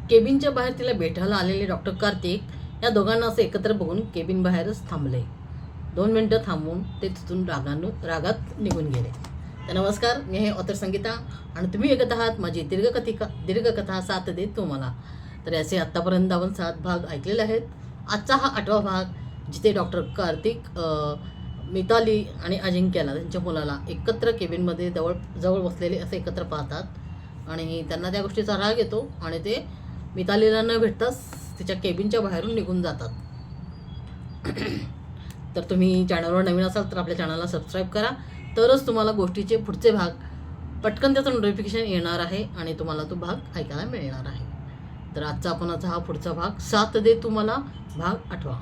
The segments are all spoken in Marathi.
केबिनच्या बाहेर तिला भेटायला आलेले डॉक्टर कार्तिक या दोघांना असं एकत्र बघून केबिन बाहेरच थांबले. 2 मिनिटं थांबून ते तिथून रागात निघून गेले. तर नमस्कार, मी आहे ऑथर संगीता आणि तुम्ही ऐकत आहात माझी दीर्घकथा साथ दे तुम्हाला. तर याचे आत्तापर्यंत आपण 7 भाग ऐकलेले आहेत. आजचा हा 8वा भाग, जिथे डॉक्टर कार्तिक मिताली आणि अजिंक्यला त्यांच्या मुलाला एकत्र केबिनमध्ये जवळ बसलेले असे एकत्र पाहतात आणि त्यांना त्या गोष्टीचा राग येतो आणि ते मितालीला न भेटताच तिच्या केबिनच्या बाहेरून निघून जातात. तर तुम्ही चॅनलवर नवीन असाल तर आपल्या चॅनलला सबस्क्राईब करा, तरच तुम्हाला गोष्टीचे पुढचे भाग पटकन त्याचं नोटिफिकेशन येणार आहे आणि तुम्हाला तो भाग ऐकायला मिळणार आहे. तर आजचा हा पुढचा भाग, साथ दे तुम्हाला, भाग 8वा.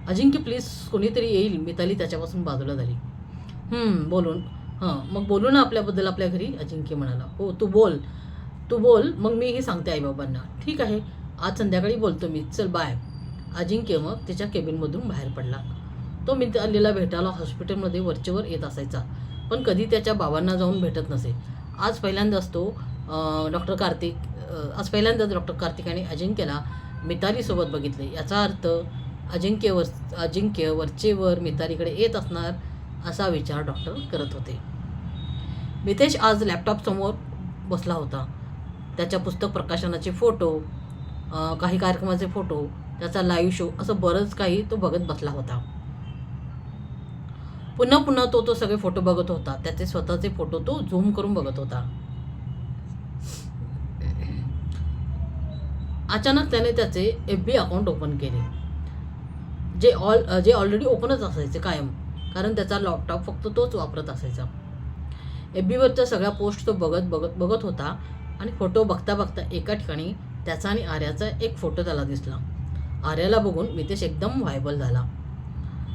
अजिंक्य प्लीज, कोणीतरी येईल. मिताली त्याच्यापासून बाजूला झाली. बोलून मग बोलू ना आपल्याबद्दल आपल्या घरी, अजिंक्य म्हणाला. हो, तू बोल, मग मीही सांगते आईबाबांना. ठीक आहे, आज संध्याकाळी बोलतो मी, चल बाय. अजिंक्य मग तिच्या केबिनमधून बाहेर पडला. तो मितालीला भेटायला हॉस्पिटलमध्ये वरचेवर येत असायचा, पण कधी त्याच्या बाबांना जाऊन भेटत नसे. आज पहिल्यांदाच डॉक्टर कार्तिक आणि अजिंक्यला मितालीसोबत बघितले. याचा अर्थ अजिंक्य वरचेवर मितालीकडे येत असणार असा विचार डॉक्टर करत होते. मितेश आज लॅपटॉपसमोर बसला होता. त्याच्या पुस्तक प्रकाशनाचे फोटो, काही कार्यक्रमाचे फोटो, त्याचा लाईव्ह शो, असं बरंच काही तो बघत बसला होता. पुन्हा तो सगळे फोटो बघत होता. त्याचे स्वतःचे फोटो तो झूम करून बघत होता. अचानक त्याने त्याचे FB अकाउंट ओपन केले, जे ऑलरेडी ओपनच असायचे कायम, कारण त्याचा लॅपटॉप फक्त तोच वापरत असायचा. FBवरच्या सगळ्या पोस्ट तो बघत होता आणि फोटो बघता एका ठिकाणी त्याचा आणि आर्याचा एक फोटो त्याला दिसला. आर्याला बघून मितेश एकदम व्हायबल झाला.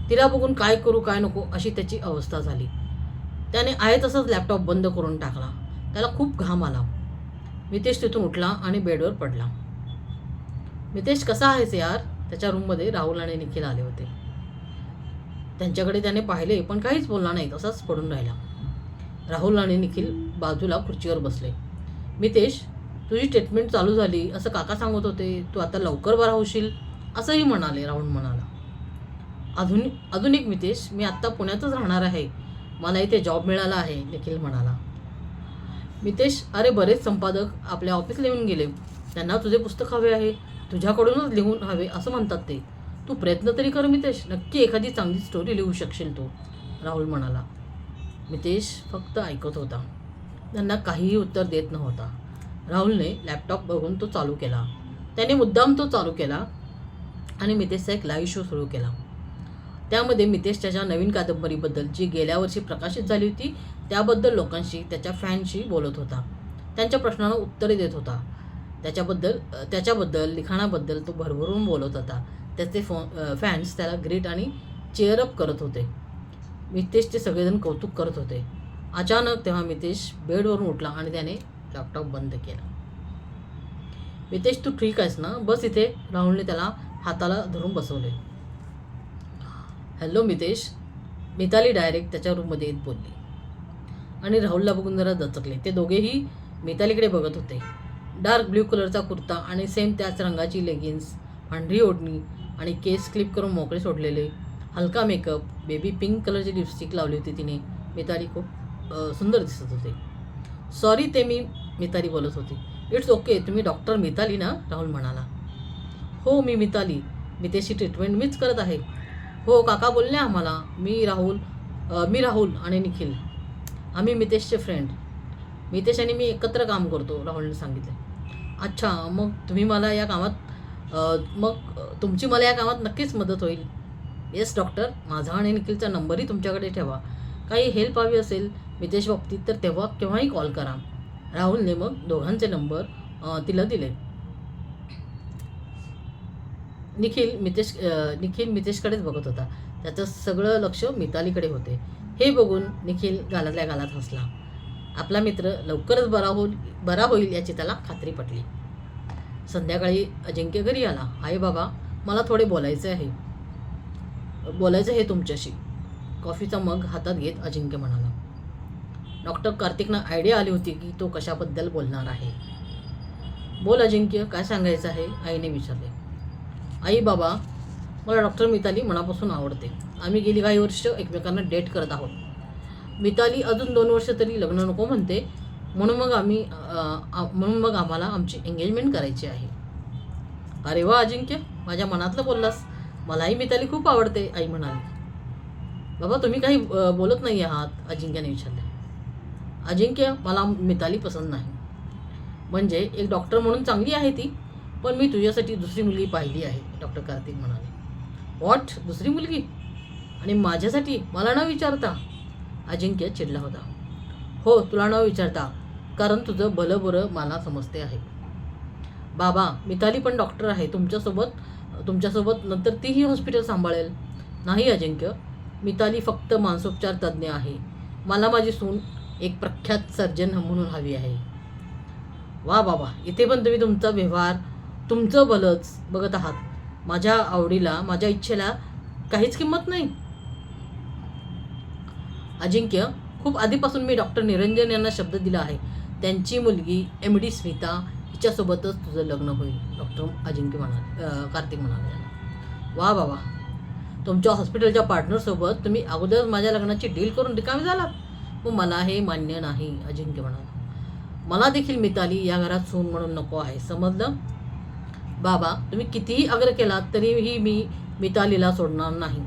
तिला बघून काय करू काय नको अशी त्याची अवस्था झाली. त्याने आहे तसंच लॅपटॉप बंद करून टाकला. त्याला खूप घाम आला. मितेश तिथून उठला आणि बेडवर पडला. मितेश, कसा आहेस यार? त्याच्या रूममध्ये राहुल आणि निखिल आले होते. त्यांच्याकडे त्याने पाहिले पण काहीच बोलला नाही, तसाच पडून राहिला. राहुल आणि निखिल बाजूला खुर्चीवर बसले. मितेश, तुझी ट्रीटमेंट चालू झाली असं काका सांगत होते, तू आता लवकर बरा होशील असंही म्हणाले, राहुल म्हणाला. अजून एक मितेश, मी आत्ता पुण्यातच राहणार आहे, मला इथे जॉब मिळाला आहे, निखिल म्हणाला. मितेश, अरे बरेच संपादक आपल्या ऑफिसला येऊन गेले, त्यांना तुझे पुस्तक हवे आहे, तुझ्याकडूनच लिहून हवे असं म्हणतात ते. तू प्रयत्न तरी कर मितेश, नक्की एखादी चांगली स्टोरी लिहू शकशील तू, राहुल म्हणाला. मितेश फक्त ऐकत होता. त्यांना काहीही उत्तर देत नव्हता. राहुलने लॅपटॉप बघून तो चालू केला. त्याने मुद्दाम तो चालू केला आणि मितेशचा एक लाईव्ह शो सुरू केला. त्यामध्ये मितेश त्याच्या नवीन कादंबरीबद्दल, जी गेल्या वर्षी प्रकाशित झाली होती, त्याबद्दल लोकांशी, त्याच्या फॅन्सशी बोलत होता. त्यांच्या प्रश्नांना उत्तरे देत होता. त्याच्याबद्दल लिखाणाबद्दल तो भरभरून बोलत होता. त्याचे फॅन्स त्याला ग्रेट आणि चेअरअप करत होते. मितेशचे सगळेजण कौतुक करत होते. अचानक तेव्हा मितेश बेडवरून उठला आणि त्याने लॅपटॉप बंद केला. मितेश, तू ठीक आहेस ना? बस इथे, राहुलने त्याला हाताला धरून बसवले. हॅलो मितेश, मिताली डायरेक्ट त्याच्या रूममध्ये येत बोलली आणि राहुलला बघून जरा दचकले. ते दोघेही मितालीकडे बघत होते. डार्क ब्ल्यू कलरचा कुर्ता आणि सेम त्याच रंगाची लेगिन्स, पांढरी ओढणी आणि केस क्लिप करून मोकळे सोडलेले, हलका मेकअप, बेबी पिंक कलरची लिपस्टिक लावली होती तिने. मिताली खूप सुंदर दिसत होते. सॉरी, ते मी, मिताली बोलत होती. इट्स ओके, तुम्ही डॉक्टर मिताली ना? राहुल म्हणाला. हो, मी मिताली, मितेशची ट्रीटमेंट मीच करत आहे. हो, काका बोलले आम्हाला. मी राहुल आणि निखिल, आम्ही मितेशचे फ्रेंड. मितेश आणि मी एकत्र काम करतो, राहुलने सांगितले. अच्छा, मग तुमची मला या कामात नक्कीच मदत होईल. येस डॉक्टर, माझा आणि निखिलचा नंबरही तुमच्याकडे ठेवा. काही हेल्प हवी असेल मितेश बाबतीत तर केव्हाही कॉल करा. राहुलने मग दोघांचे नंबर तिला दिले. निखिल मितेशकडेच बघत होता. त्याचं सगळं लक्ष मितालीकडे होते. हे बघून निखिल गालातल्या गालात हसला. आपला मित्र लवकरच बरा होईल याची त्याला खात्री पटली. संध्याकाळी अजिंक्य घरी आला. आई बाबा, मला थोडे बोलायचे आहे तुमच्याशी, कॉफीचा मग हातात घेत अजिंक्य म्हणाला. डॉक्टर कार्तिकना आयडिया आली होती की तो कशाबद्दल बोलणार आहे. बोल अजिंक्य, काय सांगायचं आहे, आईने विचारले. आई बाबा, मला डॉक्टर मिताली मनापासून आवडते. आम्ही गेली काही वर्ष एकमेकांना डेट करत आहोत. मिताली अजून 2 वर्ष तरी लग्न नको म्हणते, म्हणून मग आम्हाला आमची एंगेजमेंट करायची आहे. अरे वा अजिंक्य, माझ्या मनातलं बोललास. मलाही मिताली खूप आवडते, आई म्हणाली. बाबा तुम्ही काही बोलत नाही आहात, अजिंक्याने विचारले. अजिंक्य, मला मिताली पसंत नाही. म्हणजे एक डॉक्टर म्हणून चांगली आहे ती, पण मी तुझ्यासाठी दुसरी मुलगी पाहिली आहे, डॉक्टर कार्तिक म्हणाले. व्हॉट, दुसरी मुलगी? आणि माझ्यासाठी, मला न विचारता? अजिंक्य चिडला होता. हो, तुला न विचारता, कारण तुझं भलं बरं मला समजते आहे. बाबा, मिताली पण डॉक्टर आहे तुमच्यासोबत, नंतर तीही हॉस्पिटल सांभाळेल. नाही अजिंक्य, मिताली फक्त मानसोपचार तज्ज्ञ आहे. मला माझी सून एक प्रख्यात सर्जन म्हणून हवी आहे. वा बाबा, इथे पण तुम्ही तुमचा व्यवहार, तुमचं भलंच बघत आहात. माझ्या आवडीला, माझ्या इच्छेला काहीच किंमत नाही. अजिंक्य, खूप आधीपासून मी डॉक्टर निरंजन यांना शब्द दिला आहे. त्यांची मुलगी MD स्मिता हिच्यासोबतच तुझं लग्न होईल, डॉक्टर अजिंक्य म्हणाले. कार्तिक म्हणाले. वा बाबा, तुमच्या हॉस्पिटलच्या पार्टनरसोबत तुम्ही अगोदर माझ्या लग्नाची डील करून रिकामी झालात. मग मला हे मान्य नाही, अजिंक्य म्हणाला. मला देखील मिताली या घरात सून म्हणून नको आहे, समजलं? बाबा, तुम्ही कितीही आग्रह केलात तरीही मी मितालीला सोडणार नाही.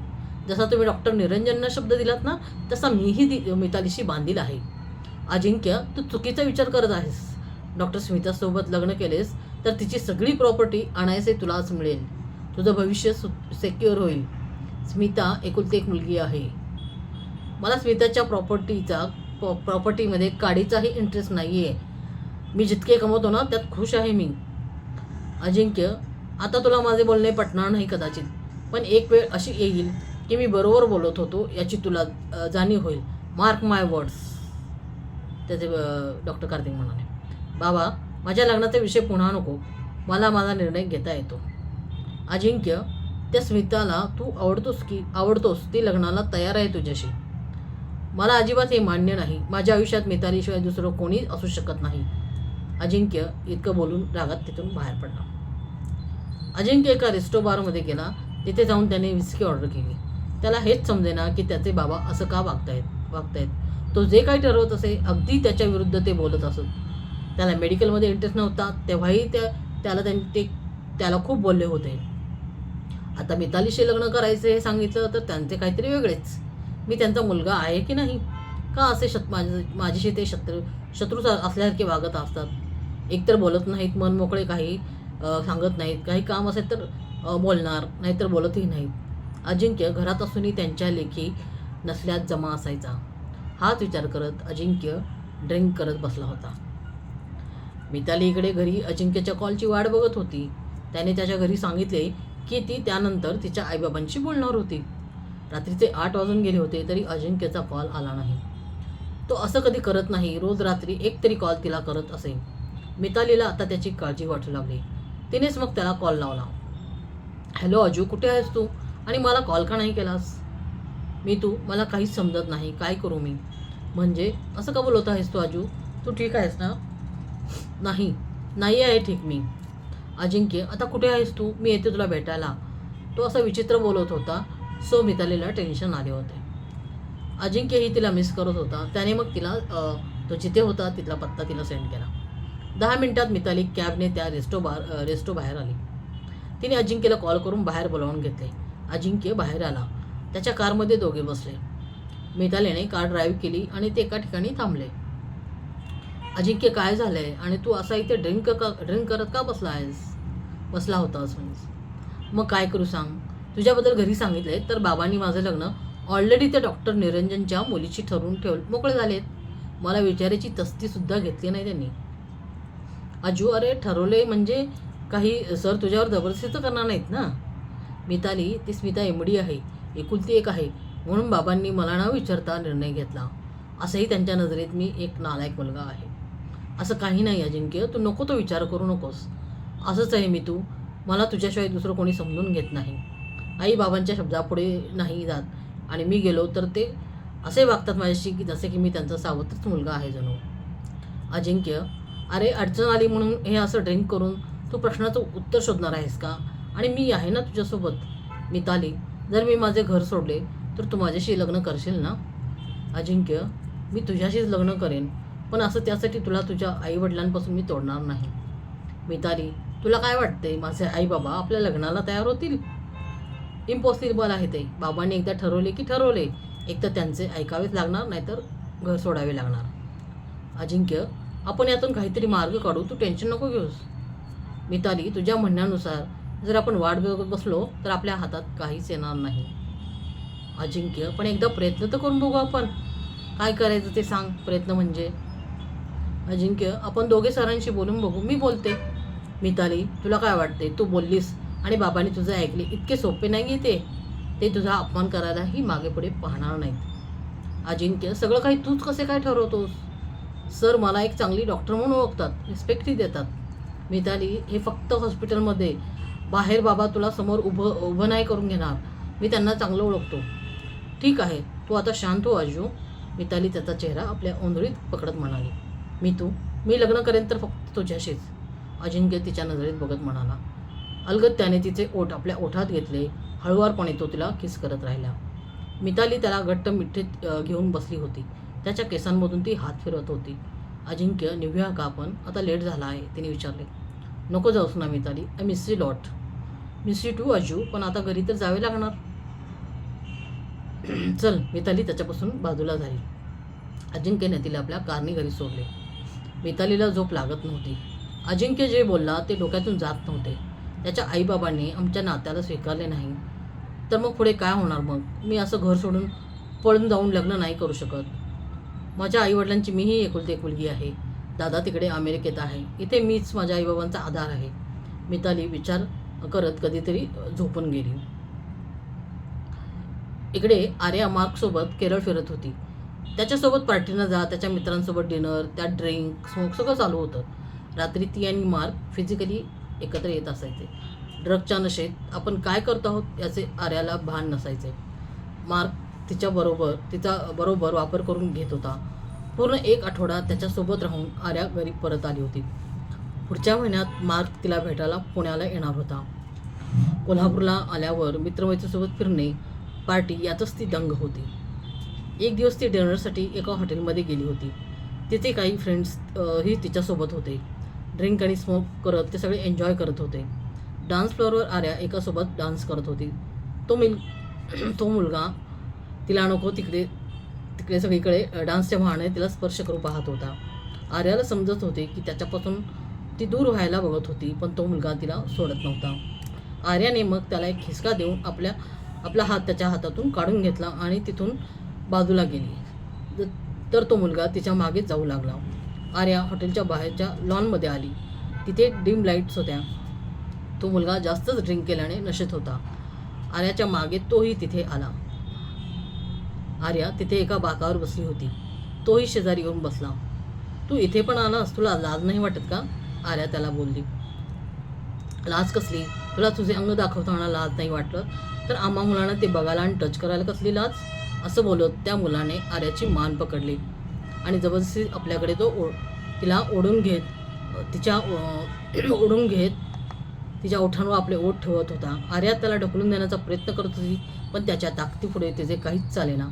जसा तुम्ही डॉक्टर निरंजनना शब्द दिलात ना, तसा मीही मितालीशी बांधील आहे. अजिंक्य, तू चुकीचा विचार करत आहेस. डॉक्टर स्मितासोबत लग्न केलेस तर तिची सगळी प्रॉपर्टी आणायचे तुलाच मिळेल. तुझं भविष्य सिक्युअर होईल. स्मिता एकुलती एक मुलगी आहे. मला स्मिताच्या प्रॉपर्टीमध्ये काडीचाही इंटरेस्ट नाही आहे. मी जितके कमवतो ना, त्यात खुश आहे मी. अजिंक्य, आता तुला माझे बोलणे पटणार नाही कदाचित, पण एक वेळ अशी येईल की मी बरोबर बोलत होतो याची तुला जाणीव होईल. मार्क माय वर्ड्स, त्याचे डॉक्टर कार्तिक म्हणाले. बाबा, माझ्या लग्नाचा विषय पुन्हा नको. मला माझा निर्णय घेता येतो. अजिंक्य, त्या स्मिताला तू आवडतोस, ती लग्नाला तयार आहे तुझ्याशी. मला अजिबात हे मान्य नाही. माझ्या आयुष्यात मितालीशिवाय दुसरं कोणी असू शकत नाही. अजिंक्य इतकं बोलून रागात तिथून बाहेर पडला. अजिंक्य एका रेस्टो बारमध्ये गेला. तिथे जाऊन त्याने विस्की ऑर्डर केली. त्याला हेच समजेना की त्याचे बाबा असं का वागतायत. तो जे काही ठरवत असे अगदी त्याच्या विरुद्ध ते बोलत असत. त्याला मेडिकलमध्ये इंटरेस्ट नव्हता, तेव्हाही त्याला खूप बोलले होते. आता मितालीशी लग्न करायचे हे सांगितलं तर त्यांचे काहीतरी वेगळेच. मी त्यांचा मुलगा आहे की नाही का असे माझ्याशी ते शत्रू असल्यासारखे वागत असतात. एकतर बोलत नाहीत, मन मोकळे काही सांगत नाहीत. काही काम असेल तर बोलणार, नाहीतर बोलतही नाहीत. अजिंक्य घरात असूनही त्यांच्या लेखी नसल्यात जमा असायचा. हाच विचार करत अजिंक्य ड्रिंक करत बसला होता. मिताली इकडे घरी अजिंक्यच्या कॉलची वाट बघत होती. त्याने त्याच्या घरी सांगितले की ती त्यानंतर तिच्या आईबाबांशी बोलणार होती. रात्रीचे 8 वाजून गेले होते तरी अजिंक्यचा कॉल आला नाही. तो असं कधी करत नाही. रोज रात्री एक तरी कॉल तिला करत असे. मितालीला आता त्याची काळजी वाटू लागली. तिनेच मग त्याला कॉल लावला. हॅलो अजू, कुठे आहेस तू आणि मला कॉल का नाही केलास? मला काहीच समजत नाही, काय करू मी? म्हणजे असं का बोलत आहेस तू अजू? तू ठीक आहेस ना? नाही आहे ठीक मी. अजिंक्य, आता कुठे आहेस तू? मी येते तुला भेटायला. तो असं विचित्र बोलत होता. सो मितालीला टेन्शन आले होते. अजिंक्यही तिला मिस करत होता. त्याने मग तिला तो जिथे होता तिथला पत्ता तिला सेंड केला. 10 मिनिटात मिताली कॅबने त्या रेस्टो बाहेर आली. तिने अजिंक्यला कॉल करून बाहेर बोलावून घेतले. अजिंक्य बाहेर आला. त्याच्या कारमध्ये दोघे बसले. मितालीने कार ड्राईव्ह केली आणि ते एका ठिकाणी थांबले. अजिंक्य, काय झालंय आणि तू असा इथे ड्रिंक करत का बसला होतास? मग काय करू सांग? तुझ्याबद्दल घरी सांगितले तर बाबांनी माझं लग्न ऑलरेडी त्या डॉक्टर निरंजनच्या मुलीची ठरवून मोकळे झालेत. मला विचारायची तस्तीसुद्धा घेतली नाही त्यांनी. अजू, अरे ठरवले म्हणजे काही सर तुझ्यावर जबरदस्ती तर करणार नाहीत ना? मिताली, ती स्मिता MD आहे, एकुलती एक आहे, म्हणून बाबांनी मला न विचारता निर्णय घेतला. असंही त्यांच्या नजरेत मी एक नालायक मुलगा आहे. असं काही नाही अजिंक्य, तू नको तो विचार करू नकोस. असंच आहे मी. मला तुझ्याशिवाय दुसरं कोणी समजून घेत नाही. आई बाबांच्या शब्दापुढे नाही जात आणि मी गेलो तर ते असे वागतात माझ्याशी की जसे की मी त्यांचा सावत्रच मुलगा आहे जणू. अजिंक्य, अरे अडचण आली म्हणून हे असं ड्रिंक करून तू प्रश्नाचं उत्तर शोधणार आहेस का? आणि मी आहे ना तुझ्यासोबत. मिताली, जर मी माझे घर सोडले तर तू माझ्याशी लग्न करशील ना? अजिंक्य, मी तुझ्याशीच लग्न करेन, पण असं त्यासाठी तुला तुझ्या आईवडिलांपासून मी तोडणार नाही. मिताली, तुला काय वाटते माझे आई बाबा आपल्या लग्नाला तयार होतील? इम्पॉसिबल आहे ते. बाबांनी एकदा ठरवले की ठरवले. एक तर त्यांचे ऐकावेच लागणार, नाहीतर घर सोडावे लागणार. अजिंक्य, आपण यातून काहीतरी मार्ग काढू, तू टेन्शन नको घेऊस. मिताली, तुझ्या म्हणण्यानुसार जर आपण वाट बघत बसलो तर आपल्या हातात काहीच येणार नाही. अजिंक्य, पण एकदा प्रयत्न तर करून बघू आपण. काय करायचं ते सांग. प्रयत्न म्हणजे? अजिंक्य, आपण दोघे सरांशी बोलून बघू. मी बोलते. मिताली, तुला काय वाटते? तू बोललीस आणि बाबांनी तुझं ऐकले. इतके सोपे नाही ते तुझा अपमान करायलाही मागे पुढे पाहणार नाहीत. अजिंक्य, सगळं काही तूच कसे काय ठरवतोस? सर मला एक चांगली डॉक्टर म्हणून ओळखतात, रिस्पेक्टही देतात. मिताली, हे फक्त हॉस्पिटलमध्ये. बाहेर बाबा तुला समोर उभं नाही करून घेणार. मी त्यांना चांगलं ओळखतो. ठीक आहे, तू आता शांत हो अजू. मिताली त्याचा चेहरा आपल्या ओंधळीत पकडत म्हणाली. मी लग्न करेन तर फक्त तुझ्याशीच. अजिंक्य तिच्या नजरेत बघत म्हणाला. अलगद त्याने तिचे ओठ आपल्या ओठात घेतले. हळुवारपणे तो तिला किस करत राहिला. मिताली त्याला घट्ट मिठीत घेऊन बसली होती. त्याच्या केसांमधून ती हात फिरवत होती. अजिंक्य, निघूया का आपण? आता लेट झाला आहे, तिने विचारले. नको जाऊस ना Mitali, I miss you lot. Miss you too Aju, पण आता घरी तर जावे लागणार. चल. मिताली त्याच्यापासून बाजूला झाली. अजिंक्यने तिला आपल्या कारने घरी सोडले. मितालीला झोप लागत नव्हती. अजिंक्य जे बोलला ते डोक्यातून जात नव्हते. त्याच्या आईबाबांनी आमच्या नात्याला स्वीकारले नाही तर मग पुढे काय होणार? मग मी असं घर सोडून पळून जाऊन लग्न नाही करू शकत. माझ्या आईवडिलांची मीही एकुलती एक मुलगी आहे. दादा तिकडे अमेरिकेत आहे. इथे मीच माझ्या आईबाबांचा आधार आहे. मिताली विचार करत कधीतरी झोपून गेली. इकडे आर्या मार्कसोबत केरळ फिरत होती. त्याच्यासोबत पार्टीनं जा, त्याच्या मित्रांसोबत डिनर, त्यात ड्रिंक, स्मोक सगळं चालू होतं. रात्री ती आणि मार्क फिजिकली एकत्र येत असायचे. ड्रगच्या नशेत आपण काय करतो आहोत याचे आर्याला भान नसायचे. मार्क तिचा बरोबर वापर करून घेत होता. पूर्ण 1 आठवडा त्याच्यासोबत राहून आर्या घरी परत आली होती. पुढच्या महिन्यात मार्क तिला भेटायला पुण्याला येणार होता. कोल्हापूरला आल्यावर मित्रमैत्रिणीसोबत फिरणे, पार्टी यातच ती दंग होती. एक दिवस ती डिनरसाठी एका हॉटेलमध्ये गेली होती. तिथे काही फ्रेंड्स ही तिच्यासोबत होते. ड्रिंक आणि स्मोक करत ते सगळे एन्जॉय करत होते. डान्स फ्लोअरवर आर्या एकासोबत डान्स करत होती. तो मुलगा तिला नको तिकडे सगळीकडे डान्सच्या बहाणे तिला स्पर्श करू पाहत होता. आर्याला समजत होते की त्याच्यापासून ती दूर व्हायला बघत होती, पण तो मुलगा तिला सोडत नव्हता. आर्याने मग त्याला एक खिसका देऊन आपला हात त्याच्या हातातून काढून घेतला आणि तिथून बाजूला गेली. तर तो मुलगा तिच्या मागेच जाऊ लागला. आर्या हॉटेलच्या बाहेरच्या लॉनमध्ये आली. तिथे डिम लाईट्स होत्या. तो मुलगा जास्तच ड्रिंक केल्याने नशेत होता. आर्याच्या मागे तोही तिथे आला. आर्या तिथे एका बाकावर बसली होती. तोही शेजारी येऊन बसला. तू इथे पण आलास? तुला लाज नाही वाटत का? आर्या त्याला बोलली. लाज कसली? तुला तुझे अंग दाखवताना लाज नाही वाटलं तर आम्हा मुलांना ते बघायला आणि टच करायला कसली लाज? असं बोलत त्या मुलाने आर्याची मान पकडली आणि जबरदस्ती आपल्याकडे तिला ओढून घेत तिच्या ओठांवर आपले ओठ ठेवत होता. आर्या त्याला ढकलून देण्याचा प्रयत्न करत होती, पण त्याच्या ताकदीपुढे तिचे काहीच चालेना.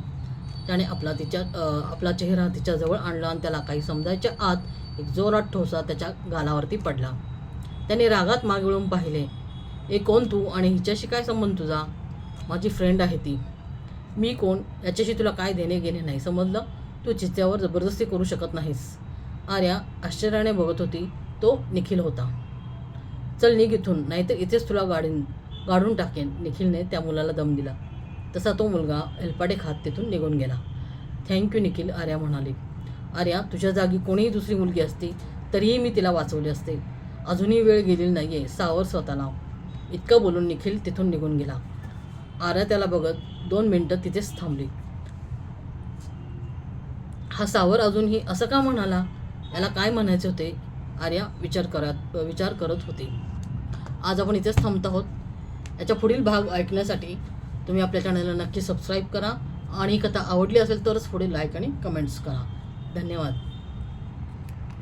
त्याने आपला चेहरा तिच्याजवळ आणला आणि त्याला काही समजायच्या आत एक जोरात ठोसा त्याच्या गालावरती पडला. त्याने रागात मागे वळून पाहिले. कोण तू आणि हिच्याशी काय संबंध तुझा? माझी फ्रेंड आहे ती. मी कोण याच्याशी तुला काय देणे घेणे नाही, समजलं? तू तिच्यावर जबरदस्ती करू शकत नाहीस. आर्या आश्चर्याने बघत होती. तो निखिल होता. चल निघ इथून, नाहीतर इथेच तुला गाडून टाकेन. निखिलने त्या मुलाला दम दिला. तसा तो मुलगा हेलपाटे खात तिथून निघून गेला. थँक्यू निखिल, आर्या म्हणाली. आर्या, तुझ्या जागी कोणीही दुसरी मुलगी असती तरीही मी तिला वाचवले असते. अजूनही वेळ गेलेली नाहीये, सावर स्वतःला. इतकं बोलून निखिल तिथून निघून गेला. आर्या त्याला बघत 2 मिनिटं तिथेच थांबली. हा सावर अजूनही असं का म्हणाला? याला काय म्हणायचे होते? आर्या विचार करत होती. आज आपण इथेच थांबत आहोत. याच्या पुढील भाग ऐकण्यासाठी तुम्ही आपल्या चॅनलला नक्की सबस्क्राईब करा आणि ही कथा आवडली असेल तरच पुढे लाईक आणि कमेंट्स करा. धन्यवाद.